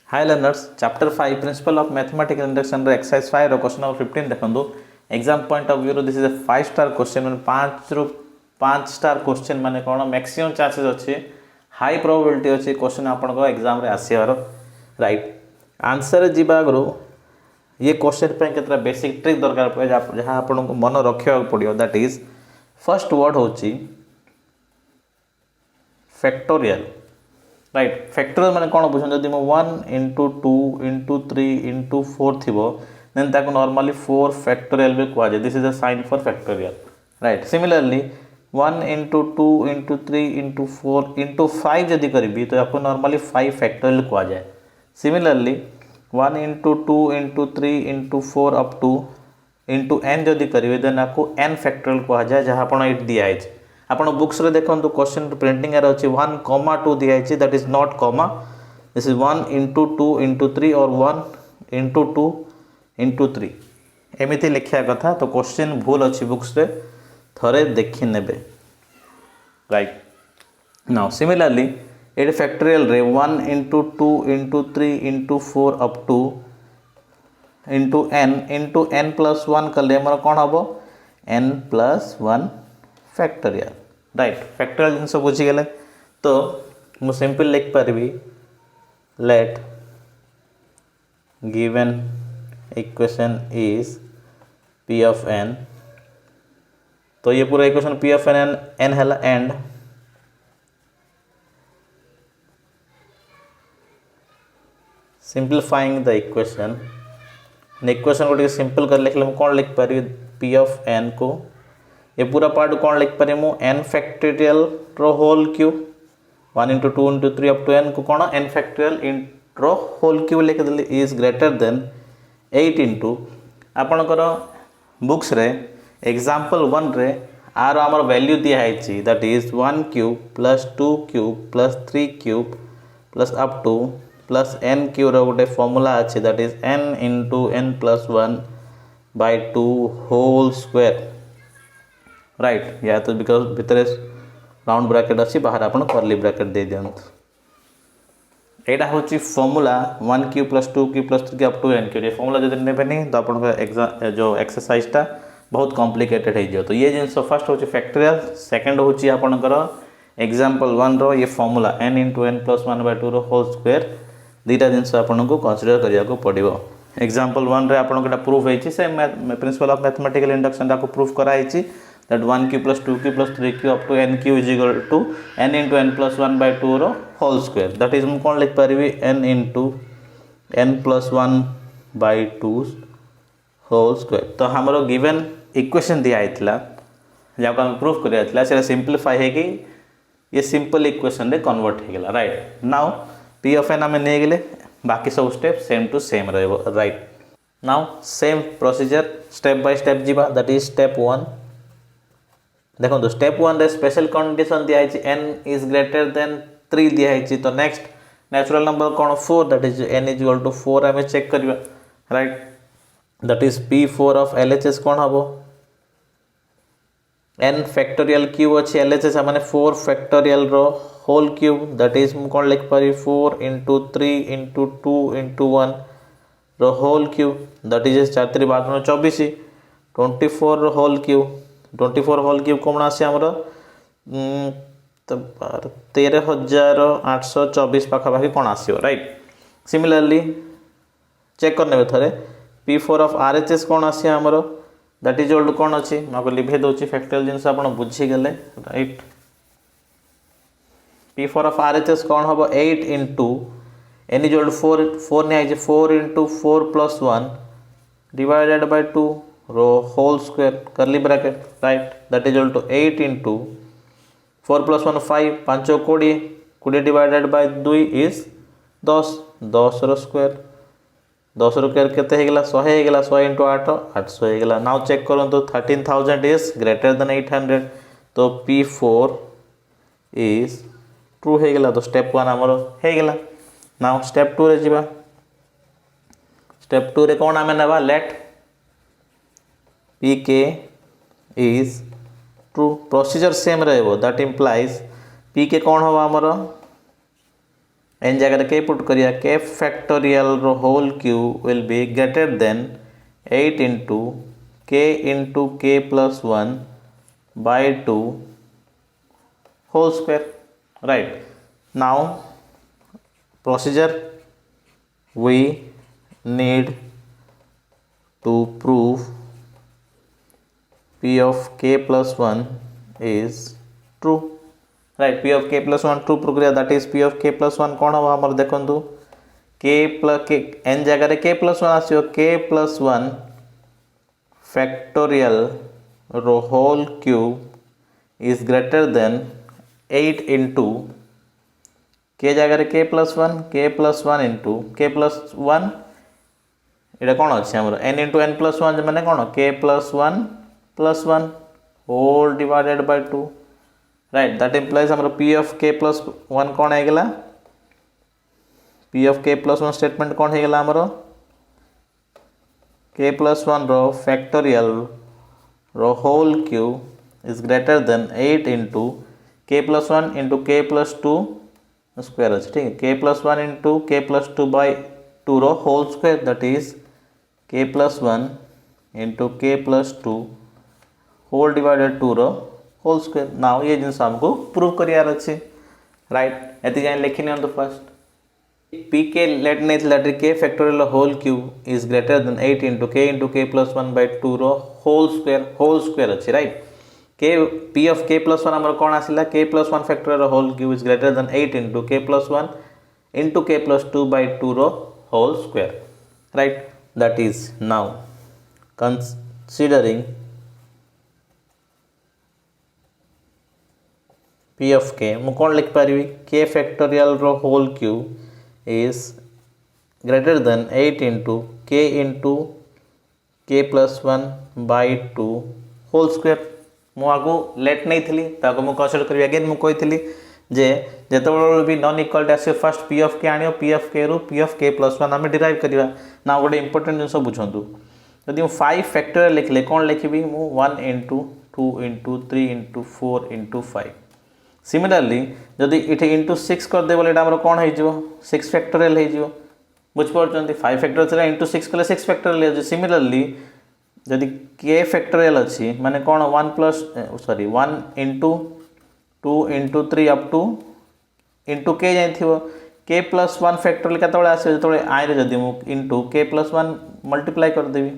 Hi learners chapter 5 principle of mathematical induction रे exercise 5 रो question number 15 देखंदो exam point of view रो this is a 5 star question माने 5 star question माने कोन मैक्सिमम चांसेस अछि हाई प्रोबेबिलिटी अछि क्वेश्चन आपन को एग्जाम रे आसीबार राइट आंसर जीबा गरो ये क्वेश्चन पे केतरा बेसिक ट्रिक दरकार पड़े जहां आपन को मन रखिया पड़ियो दैट इज फर्स्ट वर्ड होची फैक्टोरियल राइट फैक्टोरियल माने कौन बुझन जदि मो 1 into 2 into 3 into 4 थिबो देन ताको नॉर्मली 4 फैक्टोरियल भी कुआ जाय this is a sign for factorial right similarly 1 into 2 into 3 into 4 into 5 जदि करबी तो आपको नॉर्मली 5 फैक्टोरियल कुआ जाय similarly 1 into 2 into 3 into 4 up to into n जदि करबे देन आपको n फैक्टोरियल कुआ जाय जहां आपण इट दिया है आपण बुक्स रे देखंतु क्वेश्चन प्रिंटिंग रे अछि 1 comma 2 दिया है that is not comma this is 1 into 2 into 3 और 1 into 2 into 3 एमिति लिखिया कथा तो क्वेश्चन भूल अछि बुक्स रे थरे देखि नेबे right now similarly eight factorial रे 1 into 2 into 3 into 4 up to into n plus 1 कले हमर कोन हबो n plus 1 factorial right factorial जिनस बुझी गले तो मु सिंपल लिख पारबी let given equation is p of n तो ये पूरा इक्वेशन p of n हला एंड सिंपलीफाइंग द इक्वेशन को सिंपल कर लिखले हम कौन लिख पारी p of n को ये पूरा पार्ट कौन लिख पारे मु n फैक्टोरियल रो whole cube 1 into 2 into 3 up to n को कौन n फैक्टोरियल इन रो होल क्यूब लिख देली इज ग्रेटर देन 8 into आपण कर बुक्स रे एग्जांपल 1 रे आर हमर वैल्यू दिया है छि that is 1 cube plus 2 cube plus 3 cube plus up to plus n cube रो गोटे फार्मूला अछि that is n into n plus 1 by 2 whole square right या तो बिकॉज भितर राउंड ब्रैकेट अच्छी बाहर आपण कर्ली ब्रैकेट दे दियंत एटा होची formula 1 cube plus 2 cube plus 3 up to n cube ये फार्मूला जदि नेबे नहीं तो आपण का एग्जाम जो एक्सरसाइज टा बहुत कॉम्प्लिकेटेड है जो तो ये जिंस फर्स्ट होची फैक्टोरियल सेकंड होची आपण कर एग्जांपल 1 रो ये formula n into n plus 1 by 2 रो होल स्क्वायर दीटा जिंस आपण को कंसीडर करिया को पड़िबो एग्जांपल 1 रे आपण केटा प्रूफ हेची से प्रिंसिपल ऑफ मैथमेटिकल इंडक्शन दा को प्रूफ करा हेची that 1 q plus 2 q plus 3 q up to n q is equal to n into n plus 1 by 2 row whole square that is हम कौन लिख पारिबी n into n plus 1 by 2 whole square तो हमरो given equation दिया आइतला जाको हम proof करिया आइतला से सिंपलीफाई है कि ये सिंपल इक्वेशन रे कन्वर्ट हे गेला right now p of n हमें ने गेले बाकी सब स्टेप सेम टू सेम रहबो right now same procedure step by step जीवा दैट इज स्टेप 1 देखो तो स्टेप 1 रे स्पेशल कंडीशन दिया है n इज ग्रेटर देन 3 दिया है तो नेक्स्ट नेचुरल नंबर कौन 4 that is n is equal to 4 हमें चेक करबा right that is p4 of LHS कौन हबो n फैक्टोरियल क्यूब अछि LHS माने 4 फैक्टोरियल रो होल क्यूब दैट इज कौन लिख पारी 4 into 3 into 2 into 1 रो होल क्यूब दैट इज 4 3 बात 24 24 रो होल क्यूब 24 होल क्यूब कौन आसे हमरो तो 13824 पाखा पाखी कौन आसियो राइट सिमिलरली चेक करने थरे p4 ऑफ RHS कौन आसे हमरो दैट इज ओल्ड कौन अछि माको लिभे दोची फैक्टोरियल जिंस आपण बुझी गेले राइट p4 ऑफ RHS कौन हबो 8 into n इज ओल्ड 4 ने आइ 4 into 4 plus 1 divided by 2 रो whole square curly bracket right that is equal to 8 into 4 plus 1 5 5 20 20 divided by 2 is 10 10 रो स्क्वायर 10 रो स्क्वायर केते हे गेला 100 हे गेला 100 into 8 800 हे गेला नाउ चेक करन तो 13000 इज ग्रेटर देन 800 तो p4 इज ट्रू हे गेला तो स्टेप 1 हमरो हे गेला नाउ स्टेप 2 रे जीवा स्टेप 2 रे कोन हमें नेबा late pk is true procedure same रहबो that implies pk कौन होबा हमरो एन जगह के पुट करिया के फैक्टोरियल रो whole cube will be greater than 8 into के plus 1 by 2 whole square. Right. Now procedure, we need to prove P of k plus 1 is true. Right. P of k plus 1 true prove करिया, that is P of k plus 1 कौन होगा हमर देखंतु k plus k n जगह रे k plus 1 आसियो k plus 1 factorial रो whole cube is greater than 8 into k जगह k plus 1 into k plus 1 इटा कौन अच्छे हमर n into n plus 1 माने कौन k plus 1 whole divided by 2. Right, that implies हमर p of k plus 1 कौन है गेला p of k plus 1 statement कौन है गेला हमर k plus 1 रो factorial रो whole cube is greater than 8 into k plus 1 into k plus 2 square अच्छे ठीक है k plus 1 into k plus 2 by 2 row whole square, that is k plus 1 into k plus 2 whole divided 2 row whole square. now ये जिनस हमको prove करियार अच्छे. Right एति जान लिखि नियंतु फर्स्ट p के लेट नहीं थिला k factorial whole cube is greater than 8 into k plus 1 by 2 रो होल स्क्वायर अच्छे. Right k p of k plus 1 हमर कोन आसिला k plus 1 factorial whole cube is greater than 8 into k plus 1 into k plus 2 by 2 row whole square. Right, that is now considering p of k मु कोन लिख पारिबी k factorial रो whole cube is greater than 8 into k plus 1 by 2 whole square. मुझे late नहीं थी ताको मु कंसीडर करी अगेन मु कही जे जेतेबेले भी नॉन इक्वालिटी आसे first p of k आनियो p of k रु p of k plus 1 आमे डिराइव करिवा. ना गोटे इंपोर्टेंट जिंस बुझंतु यदि मु 5 फैक्टोरियल लिखले कोन लिखिबी मु 1 into 2 into 3 into 4 into 5. Similarly जदि इथे into 6 कर दे बोले एटा हमर कोन हे जिवो 6 फैक्टोरियल हे जिवो बुझ परचंती 5 फैक्टोरियल चला into 6 कले 6 फैक्टोरियल हे. सिमिलरली यदि k फैक्टोरियल अच्छी माने कौन 1 into 2 into 3 up to into k जाई थिवो k plus 1 फैक्टोरियल केतबेले आसे जेतबेले i रे जदि मु into k plus 1 मल्टीप्लाई कर देबी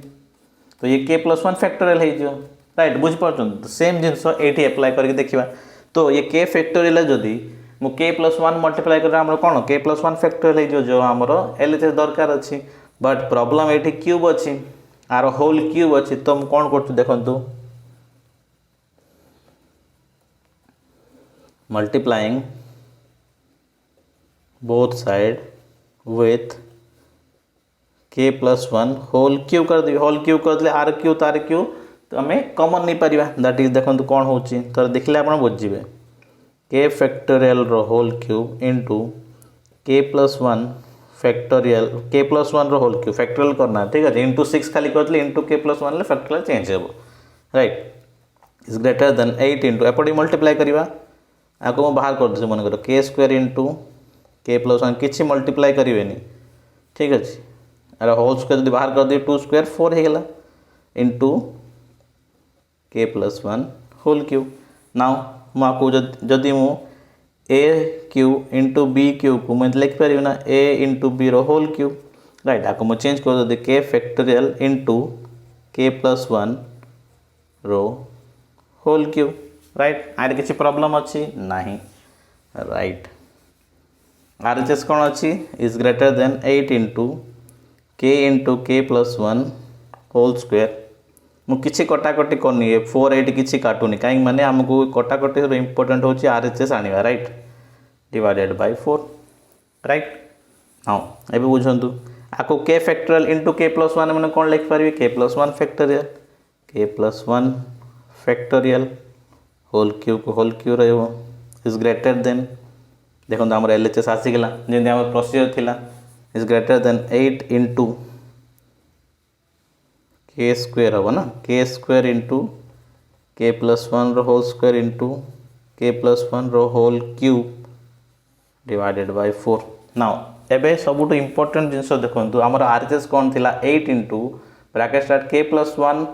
तो ये k plus 1 फैक्टोरियल हे जियो. राइट बुझ परछन सेम जिंस एठी अप्लाई करके देखिबा तो ये k फैक्टोरियल जदि मु k plus 1 मल्टीप्लाई कर हमर कोन k plus 1 फैक्टोरियल हे जियो जो हमर एलएचएस दरकार अछि. बट प्रॉब्लम एठी क्यूब अछि आर होल क्यूब अच्छी तो हम कौन कर देखु multiplying both side with k plus 1 whole cube कर दी. होल क्यूब कर दिले आर क्यूब तार क्यूब तो आम कमन नहीं पारिबा. दैट इज देखो कौन होची तो देखले आपण बुझिबे k फैक्टोरियल रो whole cube into k plus 1 factorial k plus 1 रो होल क्यूब फैक्टोरियल करना ठीक है इंटू 6 खाली करले इंटू k plus 1 ले फैक्टोरियल चेंज हेबो. Right is greater than 8 into एपडी मल्टीप्लाई करिवा आको म बाहर कर दे मन करो k square into k plus 1 किछि मल्टीप्लाई करिवेनी ठीक अछि अरे होल स्क्वायर जदि बाहर कर दे 2 स्क्वायर 4 हे गेला into k plus 1 whole cube. Now माको जदि मु a cube into b cube को मैं लिख पारि ना a इंटू b रो होल क्यूब. राइट आपको मैं चेंज कर दे k factorial into k plus 1 रो होल क्यूब. राइट आर किसी प्रॉब्लम अच्छी नहीं. राइट आरएचएस कौन अच्छी is greater than 8 into k plus 1 whole square. मु किसी कटाकटी करनी 4 8 किसी काटुनी कहीं माने हमको कटाकटी इंपोर्टेंट होची आरएचएस आनिबा. Right divided by 4. राइट हाँ एबे बुझंतु आको k factorial into k plus 1 माने कौन लिख पारिबे k plus 1 factorial whole cube रहइबो इज ग्रेटर देन देखो हमर एलएचएस आसी गेला जेंति हमर प्रोसीजर थिला is greater than 8 into k square हो ना k square into k plus 1 रो whole square into k plus 1 रो whole cube divided by 4. Now एबे सबुठ इम्पोर्टेंट जिनस देखो आमर आरएचएस कौन थिला 8 into bracket start k plus 1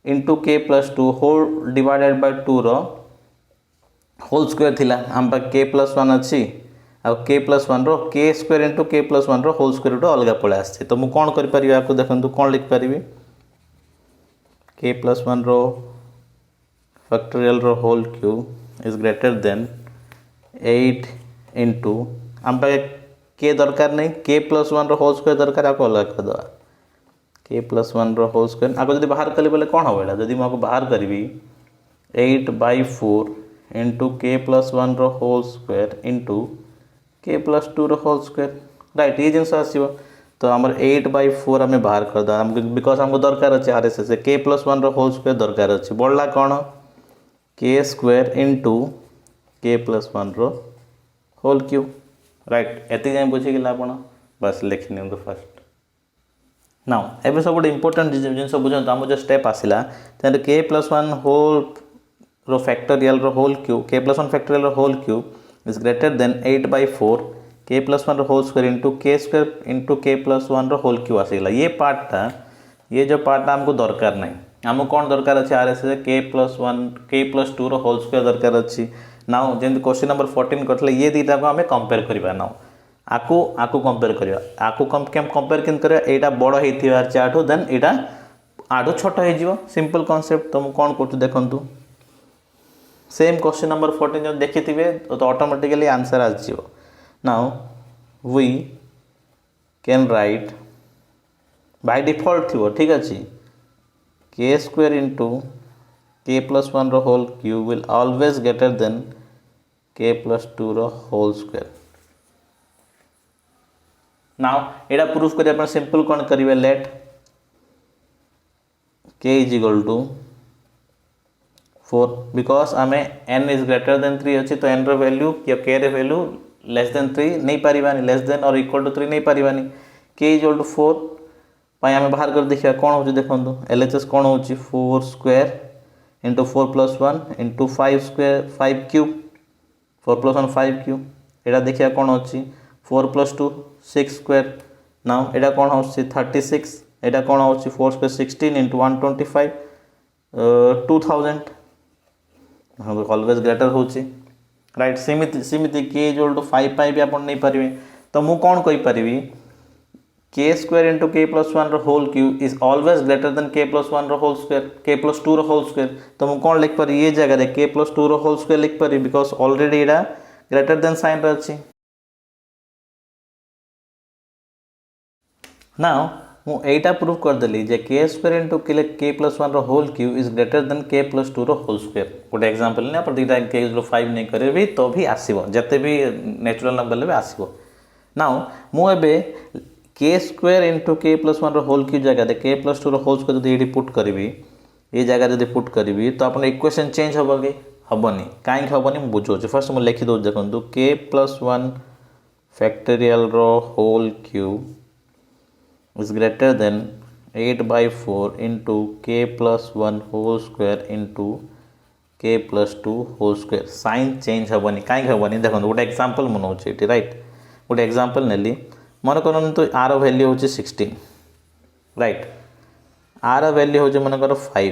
into के प्लस 2 होल डिवाइडेड बाय 2 रो होल स्क्वायर थिला हम पाक के प्लस 1 अच्छी आ के प्लस 1 रो के स्क्वायर इंटू के प्लस 1 रो होल स्क्वायर रो अलग पड़े आसे तो मु कौन कर पारि आपको देखंतु कौन लिख पारि के प्लस 1 रो फैक्टोरियल रो whole cube is greater than 8 into हम पाक के दरकार नहीं के प्लस 1 रो होल स्क्वायर दरकार आपको अलग कर दवा के प्लस 1 रो होल स्क्वायर आपको जब बाहर कले बोले कौन होबेला जदि मैं बाहर करी 8/4 इंटू के प्लस 1 रो होल स्क्वायर इंटू के प्लस 2 रो होल स्क्वायर राइट ये जिनस आसीबो तो हमर 8/4 हमें बाहर कर दा बिकॉज हमको दरकार अछि आरएसएस के प्लस 1 रो होल स्क्वायर दरकार अछि बोलला कौन के स्क्वायर इंटू के प्लस 1 रो होल क्यूब राइट एति जाय बुझी गेला आपण बस लिखि नियंतु फर्स्ट नाउ एबे सब इम्पोर्टेंट जिनस बुझंतु हम जो स्टेप आसिला तने के प्लस 1 होल रो फैक्टोरियल रो whole cube k plus 1 factorial रो whole cube is greater than 8/4 k plus 1 रो होल स्क्वायर इंटू के प्लस 1 रो होल क्यूब आसिला ये पार्टा ये जो पार्टा हमको दरकार नहीं हमको कौन दरकार अछि आरएसएस के प्लस 1 के प्लस 2 रो होल स्क्वायर दरकार अछि नाउ जेंति क्वेश्चन नंबर 14 करथले ये दीटा को हमें कंपेयर करबा नाउ आकु कंपेयर करबा आकु कंपेयर किन करबा एटा बड़ हेथिबार चाटो देन एटा आडो छोट हे जिवो सिंपल कांसेप्ट तो कौन करछु देखंतु सेम क्वेश्चन नंबर 14 जो देखिथिबे तो ऑटोमेटिकली आंसर आ जिवो now we can write by default थिबो ठीक अछि के स्क्वायर इंटू के प्लस 1 रो whole cube will always greater than k plus 2 रो होल स्क्वायर नाउ एटा प्रूफ करिया अपन सिंपल कोन करिवे let k is equal to 4 because आमे n इज ग्रेटर देन 3 अछि तो n रो वैल्यू या k रे वैल्यू लेस देन 3 नहीं पारिबानी लेस देन और इक्वल टू 3 नहीं पारिबानी k इज इक्वल टू 4 पाई आमे बाहर कर देखिया कोन होची देखंतु LHS कोन होची 4 square into 4 plus 1 into 5 square 5 cube 4 plus 1 5 cube एटा देखिया कोन होची 4 प्लस 2 6 स्क्वायर नाउ एटा कोन होची 36 एटा कोन होची 4 स्क्वायर 16 इंटू 125 2000 हम ऑलवेज ग्रेटर होची राइट सीमित के इक्वल टू 5 पाई भी अपन नहीं पारिबे तो मु कोन कहि परिबी के स्क्वायर इंटू के प्लस 1 रो whole cube is always greater than k plus 1 रो होल स्क्वायर के प्लस 2 रो होल स्क्वायर तो मु कोन लिख पारि ये जगह रे के प्लस 2 रो होल स्क्वायर लिख पारि because already Etah greater than sign रे अछि नाउ मु एटा प्रूफ कर देली जे के स्क्वायर इंटू के प्लस 1 रो whole cube is greater than k plus 2 रो होल स्क्वायर गोटे एग्जांपल ने पर दीटा के इज 5 नहीं करे भी तो भी आसीबो जते भी नेचुरल नंबर ले आसीबो नाउ मु एबे के स्क्वायर इंटू के प्लस 1 रो होल क्यूब जगह दे के प्लस 2 रो होल स्क्वायर जदि एडी पुट करबी ये जगह जदि पुट करबी तो अपन इक्वेशन चेंज होबो कि हबनी काई हबनी मु बुझो फर्स्ट मु लिखि दो देखंतु के प्लस 1 फैक्टोरियल रो whole cube is greater than 8/4 into k plus 1 whole square into k plus 2 whole square sign change हबनी काई हबनी देखो गोटे एग्जांपल मन होची एटी राइट गोटे एग्जांपल नेली मन करन आर वैल्यू होची 16 राइट आर वैल्यू होची मन कर 5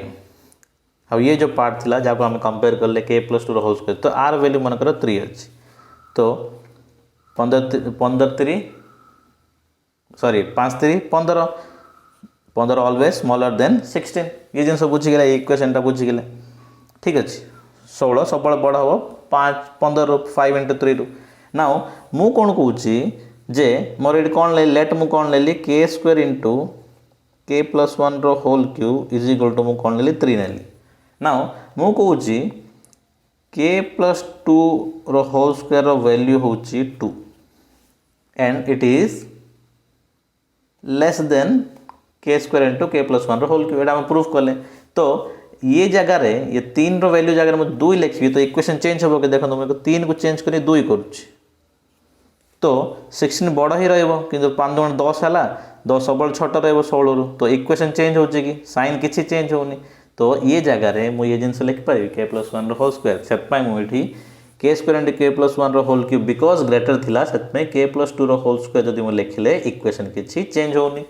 अब ये जो पार्ट थिला जाको हम कंपेयर करले k plus 2 होल स्क्वायर तो आर वैल्यू मन कर 3 अछि तो 15 सॉरी 5 3 15 15 ऑलवेज स्मॉलर देन 16 ये जिन सब बुझी गेला इक्वेशन टा बुझी गेले ठीक अछि 16 सबल बड़ हो 5 15 रो 5 into 3 रो नाउ मु कोन कहूची जे मोर एडी कोन ले लेट मु कोन लेली k square into k plus 1 रो whole cube is equal to मु कोन लेली 3 नेली नाउ मु कहूची k plus 2 रो होल स्क्वायर रो वैल्यू होची 2 and it is less than k square into के प्लस 1 रो होल क्यूब एटा हम प्रूफ करले तो ये जगह रे ये 3 रो वैल्यू जगह में 2 लिखबी तो इक्वेशन चेंज होबो के देखो तुम 3 को चेंज करी 2 करूची तो 16 बड़ ही रहइबो किंतु 5 गुण 10 हला 10 सबल छोट रहइबो 16 रो तो इक्वेशन चेंज होची कि साइन किछि चेंज होनी तो ये जगह रे मु ये जिंस लिख पाई के प्लस 1 रो होल स्क्वायर सेट पाई मु एठी के स्क्वायर इंटू के plus one role cube because greater थिला से के प्लस टू रोल स्क्वायर जब मुझे लिखिले इक्वेशन किसी चेंज होनी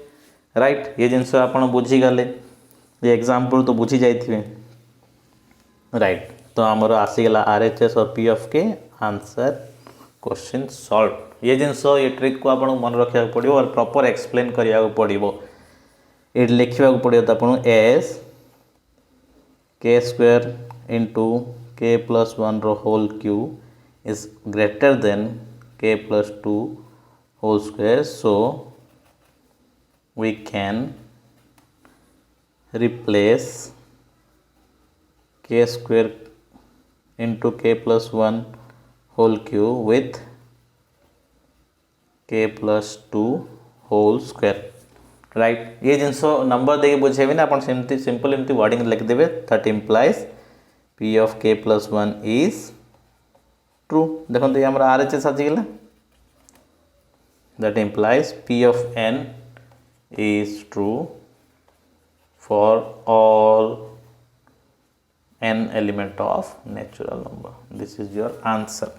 राइट ये जिनस आप बुझीगले ये एग्जाम्पल तो बुझी जाइए राइट तो आमर आसीगला RHS और P of K answer question solve ये जिनस ये ट्रिक को आपको मन रखा पड़ो और प्रॉपर एक्सप्लेन करा पड़ो ये लिखा पड़ो तो आपको एस के स्क्वायर इंटू के plus one role cube is greater than k plus two whole square so we can replace k square into k plus 1 whole cube with k plus 2 whole square right ये जिनस number देके बुझेबी ना अपन simple एमती wording लिख देबे that implies p of k plus 1 is true देखो ये हमरा RHS आसी गेला that implies p of n is true for all n element of natural number. This is your answer.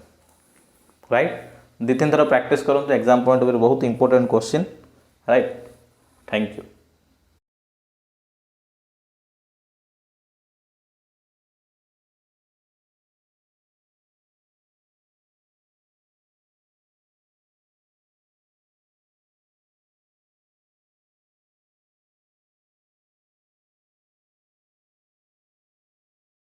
Right? दो तीन थर प्रैक्टिस करूँ एग्जाम पॉइंट बहुत important question right thank you.